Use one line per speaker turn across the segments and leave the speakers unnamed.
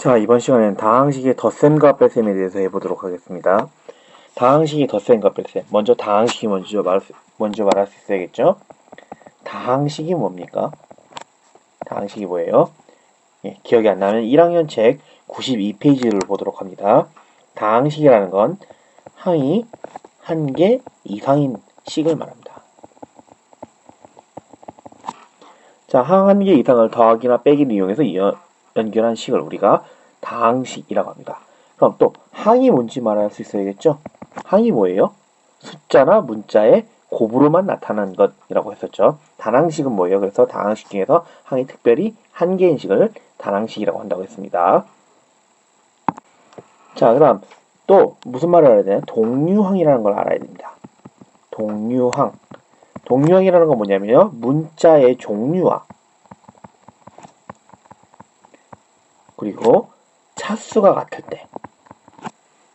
자, 이번 시간에는 다항식의 덧셈과 뺄셈에 대해서 해보도록 하겠습니다. 다항식의 덧셈과 뺄셈. 먼저 다항식이 먼저 말할 수 있어야겠죠? 다항식이 뭡니까? 다항식이 뭐예요? 예, 기억이 안 나면 1학년 책 92페이지를 보도록 합니다. 다항식이라는 건 항이 한 개 이상인 식을 말합니다. 자, 항 한 개 이상을 더하기나 빼기를 이용해서 연결한 식을 우리가 다항식이라고 합니다. 그럼 또 항이 뭔지 말할 수 있어야겠죠? 항이 뭐예요? 숫자나 문자의 곱으로만 나타나는 것이라고 했었죠. 단항식은 뭐예요? 그래서 다항식 중에서 항이 특별히 한 개인 식을 단항식이라고 한다고 했습니다. 자, 그 다음 또 무슨 말을 알아야 되냐? 동류항이라는 걸 알아야 됩니다. 동류항. 동류항이라는 건 뭐냐면요. 문자의 종류와 그리고 차수가 같을 때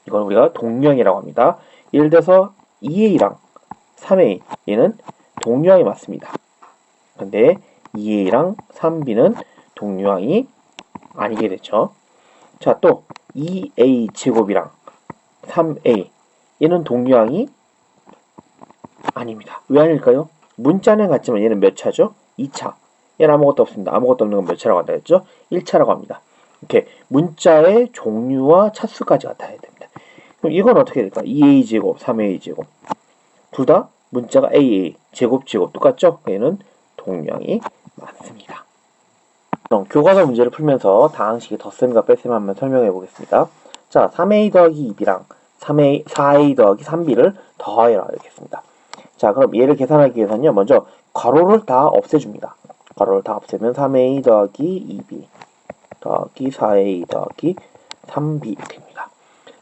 이걸 우리가 동류항이라고 합니다. 예를 들어서 2a랑 3a 얘는 동류항이 맞습니다. 근데 2a랑 3b는 동류항이 아니게 되죠. 자, 또 2a 제곱이랑 3a 얘는 동류항이 아닙니다. 왜 아닐까요? 문자는 같지만 얘는 몇 차죠? 2차. 얘는 아무것도 없습니다. 아무것도 없는 건 몇 차라고 한다 했죠? 1차라고 합니다. 이렇게 문자의 종류와 차수까지 같아야 됩니다. 그럼 이건 어떻게 될까? 2a 제곱, 3a 제곱. 둘 다 문자가 aa 제곱 똑같죠? 얘는 동류항이 맞습니다. 그럼 교과서 문제를 풀면서 다항식의 덧셈과 뺄셈 한번 설명해 보겠습니다. 자, 3a 더하기 2b랑 4a 더하기 3b를 더하여라 하겠습니다. 자, 그럼 얘를 계산하기 위해서는요, 먼저 괄호를 다 없애줍니다. 괄호를 다 없애면 3a 더하기 2b 더하기 4a 더하기 3b 됩니다.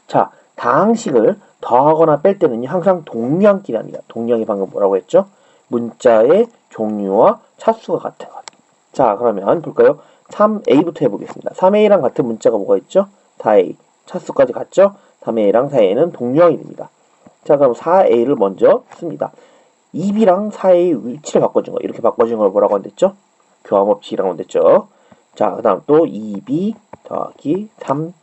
자, 다항식을 더하거나 뺄 때는 항상 동류항끼리 합니다. 동류항이 방금 뭐라고 했죠? 문자의 종류와 차수가 같은 것. 자, 그러면 볼까요? 3a부터 해보겠습니다. 3a랑 같은 문자가 뭐가 있죠? 4a. 차수까지 같죠? 3a랑 4a는 동류항이 됩니다. 자, 그럼 4a를 먼저 씁니다. 2b랑 4a의 위치를 바꿔준 거. 이렇게 바꿔준 걸 뭐라고 한댔죠? 교함업칙이라고 한댔죠? 자, 그 다음 또 2b 더하기 3b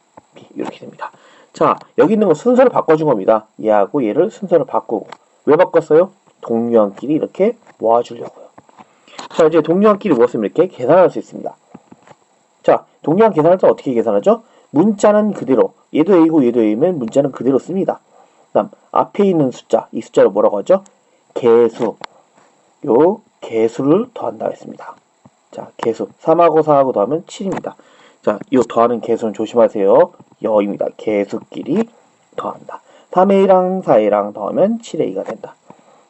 이렇게 됩니다. 자, 여기 있는 거 순서를 바꿔준 겁니다. 얘하고 얘를 순서를 바꾸고. 왜 바꿨어요? 동류항끼리 이렇게 모아주려고요. 자, 이제 동류항끼리 모았으면 이렇게 계산할 수 있습니다. 자, 동류항 계산할 때 어떻게 계산하죠? 문자는 그대로, 얘도 a고 얘도 a면 문자는 그대로 씁니다. 그 다음 앞에 있는 숫자, 이 숫자를 뭐라고 하죠? 개수. 요 개수를 더한다 했습니다. 자, 개수. 3하고 4하고 더하면 7입니다. 자, 이 더하는 개수는 조심하세요. 여입니다. 개수끼리 더한다. 3a랑 4a랑 더하면 7a가 된다.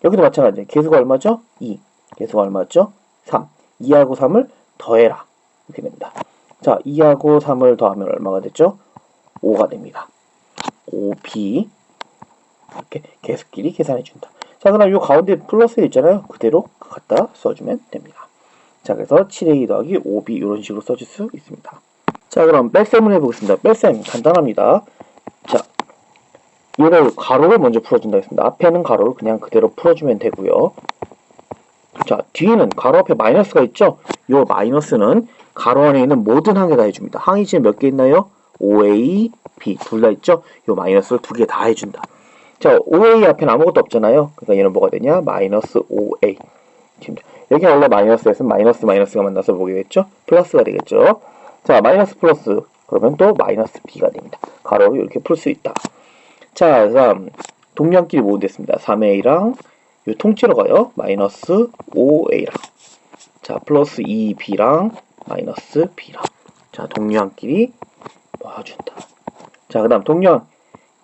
여기도 마찬가지예요. 개수가 얼마죠? 2. 개수가 얼마죠? 3. 2하고 3을 더해라. 이렇게 됩니다. 자, 2하고 3을 더하면 얼마가 됐죠? 5가 됩니다. 5b. 이렇게 개수끼리 계산해준다. 자, 그럼 이 가운데 플러스 있잖아요. 그대로 갖다 써주면 됩니다. 자, 그래서 7a 더하기 5b 이런 식으로 써줄 수 있습니다. 자, 그럼 뺄셈을 해보겠습니다. 뺄셈 간단합니다. 자, 얘를 가로를 먼저 풀어준다 했습니다. 앞에는 가로를 그냥 그대로 풀어주면 되고요. 자, 뒤에는 가로 앞에 마이너스가 있죠? 이 마이너스는 가로 안에 있는 모든 항에다 해줍니다. 항이 지금 몇 개 있나요? 5a, b 둘 다 있죠? 이 마이너스를 두 개 다 해준다. 자, 5a 앞에는 아무것도 없잖아요. 그러니까 얘는 뭐가 되냐? 마이너스 5a. 여기 원래 마이너스에서 마이너스가 만나서 뭐게 됐죠? 플러스가 되겠죠? 자, 마이너스 플러스. 그러면 또 마이너스 b가 됩니다. 가로로 이렇게 풀 수 있다. 자, 그다음 동류항끼리 모은됐습니다. 3a랑 요 통째로 가요. 마이너스 5a랑. 자, 플러스 2b랑 마이너스 b랑. 자, 동류항끼리 모아준다. 자, 그 다음 동류항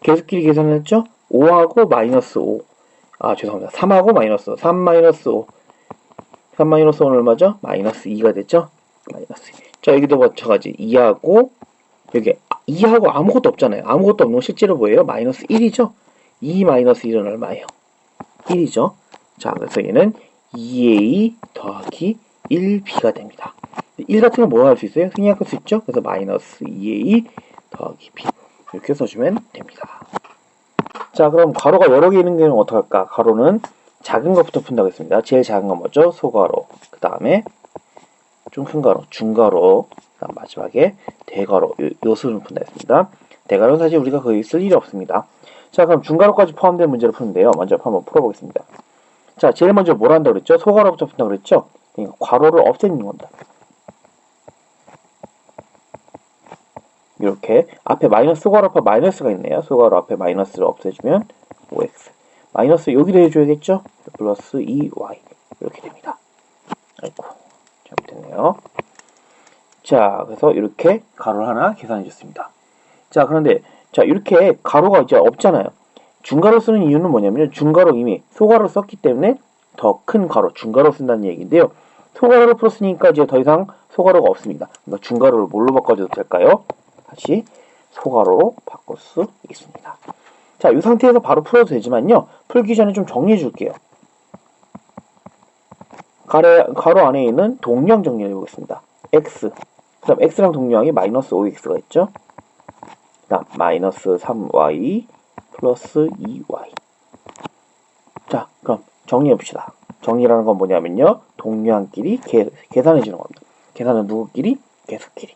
개수끼리 계산했죠? 5하고 마이너스 5. 아, 죄송합니다. 3하고 마이너스 5. 3 마이너스 5. 3 마이너스 5는 얼마죠? 마이너스 2가 됐죠? 마이너스 2. 자, 여기도 마찬가지. 2하고 여기 2하고 아무것도 없잖아요. 아무것도 없는 건 실제로 뭐예요? 마이너스 1이죠? 2 마이너스 1은 얼마예요? 1이죠? 자, 그래서 얘는 2a 더하기 1b가 됩니다. 1 같은 건 뭐 할 수 있어요? 생략할 수 있죠? 그래서 마이너스 2a 더하기 b 이렇게 써주면 됩니다. 자, 그럼 가로가 여러 개 있는 경우는 어떻게 할까? 가로는 작은 것부터 푼다고 했습니다. 제일 작은 건 뭐죠? 소가로. 그 다음에 좀 큰 가로, 중가로, 그다음 마지막에 대괄호, 요 수를 푼다 했습니다. 대괄호는 사실 우리가 거의 쓸 일이 없습니다. 자, 그럼 중괄호까지 포함된 문제를 푸는데요. 먼저 한번 풀어보겠습니다. 자, 제일 먼저 뭘 한다고 그랬죠? 소괄호부터 푼다고 그랬죠? 그러니까 괄호를 없애는 겁니다. 이렇게 앞에 마이너스 소괄호 앞에 마이너스가 있네요. 소괄호 앞에 마이너스를 없애주면 5x 마이너스 여기로 해줘야겠죠? 플러스 2y 이렇게 됩니다. 아이고 잘못됐네요. 자, 그래서 이렇게 가로를 하나 계산해 줬습니다. 자, 그런데 자 이렇게 가로가 이제 없잖아요. 중괄호 쓰는 이유는 뭐냐면 중괄호 이미 소괄호 썼기 때문에 더 큰 가로 중괄호 쓴다는 얘기인데요. 소괄호를 풀었으니까 이제 더 이상 소괄호가 없습니다. 그러니까 중괄호를 뭘로 바꿔줘도 될까요? 다시 소괄호로 바꿀 수 있습니다. 자, 이 상태에서 바로 풀어도 되지만요. 풀기 전에 좀 정리해 줄게요. 가로 안에 있는 동량 정리해 보겠습니다. x, 그 다음 x랑 동량이 마이너스 5x가 있죠. 그 다음 마이너스 3y 플러스 2y. 자, 그럼 정리해 봅시다. 정리라는 건 뭐냐면요. 동량끼리 계산해 주는 겁니다. 계산은 누구끼리? 계수끼리.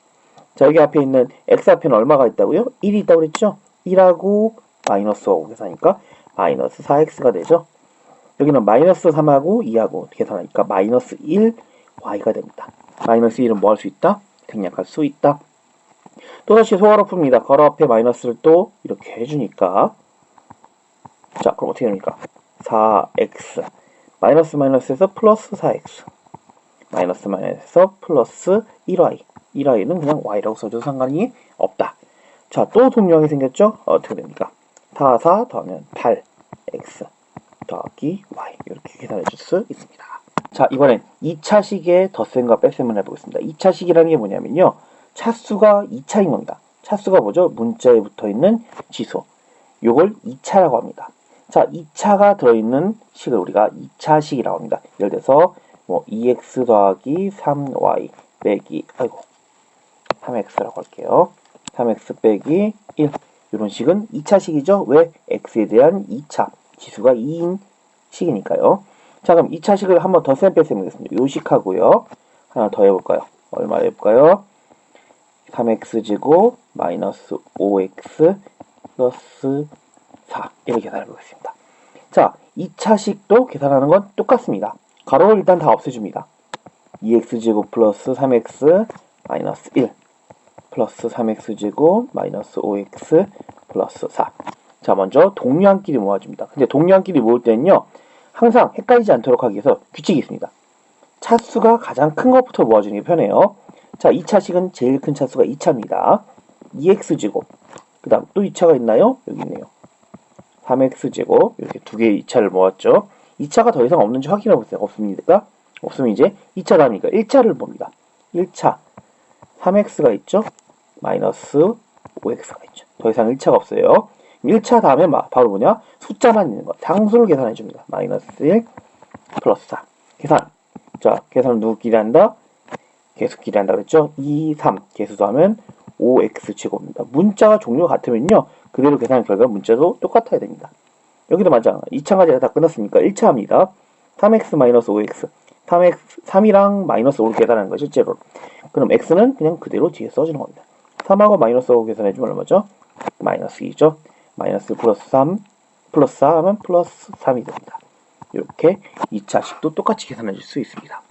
자, 여기 앞에 있는 x 앞에는 얼마가 있다고요? 1이 있다고 그랬죠? 1하고 마이너스하고 계산하니까 마이너스 4x가 되죠. 여기는 마이너스 3하고 2하고 계산하니까 마이너스 1y가 됩니다. 마이너스 1은 뭐 할 수 있다? 생략할 수 있다. 또다시 소괄호 풉니다. 괄호 앞에 마이너스를 또 이렇게 해주니까 자, 그럼 어떻게 됩니까? 4x 마이너스 마이너스에서 플러스 4x 마이너스 마이너스에서 플러스 1y 1y는 그냥 y라고 써줘도 상관이 없다. 자, 또 동량이 생겼죠? 어떻게 됩니까? 4, 4 더하면 8x 더하기 y 이렇게 계산해 줄 수 있습니다. 자, 이번엔 2차식의 덧셈과 뺄셈을 해보겠습니다. 2차식이라는 게 뭐냐면요. 차수가 2차인 겁니다. 차수가 뭐죠? 문자에 붙어있는 지수. 요걸 2차라고 합니다. 자, 2차가 들어있는 식을 우리가 2차식이라고 합니다. 예를 들어서 뭐 2x 더하기 3y 빼기 3x라고 할게요. 3x 빼기 1 이런 식은 2차식이죠. 왜? x에 대한 2차 지수가 2인 식이니까요. 자, 그럼 2차식을 한번 더 셈 뺄셈 하겠습니다. 요 식하고요. 하나 더 해볼까요? 얼마 해볼까요? 3x제곱 마이너스 5x 플러스 4 이렇게 계산해 보겠습니다. 자, 2차식도 계산하는 건 똑같습니다. 가로를 일단 다 없애줍니다. 2x제곱 플러스 3x 마이너스 1 플러스 3x제곱 마이너스 5x 플러스 4. 자, 먼저 동량끼리 모아줍니다. 근데 동량끼리 모을 때는요. 항상 헷갈리지 않도록 하기 위해서 규칙이 있습니다. 차수가 가장 큰 것부터 모아주는 게 편해요. 자, 2차식은 제일 큰 차수가 2차입니다. 2x제곱. 그 다음 또 2차가 있나요? 여기 있네요. 3x제곱. 이렇게 두 개의 2차를 모았죠. 2차가 더 이상 없는지 확인해 보세요. 없습니까? 없으면 이제 2차 다음이니까 1차를 봅니다. 1차. 3x가 있죠? 마이너스 5x가 있죠. 더 이상 1차가 없어요. 1차 다음에 바로 뭐냐? 숫자만 있는 거. 상수를 계산해 줍니다. 마이너스 1 플러스 4. 계산. 자, 계산은 누구끼리 한다? 계수끼리 한다 그랬죠? 2, 3. 계수도 하면 5x 제곱입니다. 문자가 종류가 같으면요. 그대로 계산한 결과 문자도 똑같아야 됩니다. 여기도 마찬가지. 2차까지 다 끝났으니까 1차입니다. 3x 마이너스 5x. 3이랑 마이너스 5를 계산하는 거예요, 실제로. 그럼 x는 그냥 그대로 뒤에 써주는 겁니다. 3하고 마이너스 5 계산해주면 얼마죠? 마이너스 2죠. 마이너스 플러스 3, 플러스 4 하면 플러스 3이 됩니다. 이렇게 2차식도 똑같이 계산해 줄 수 있습니다.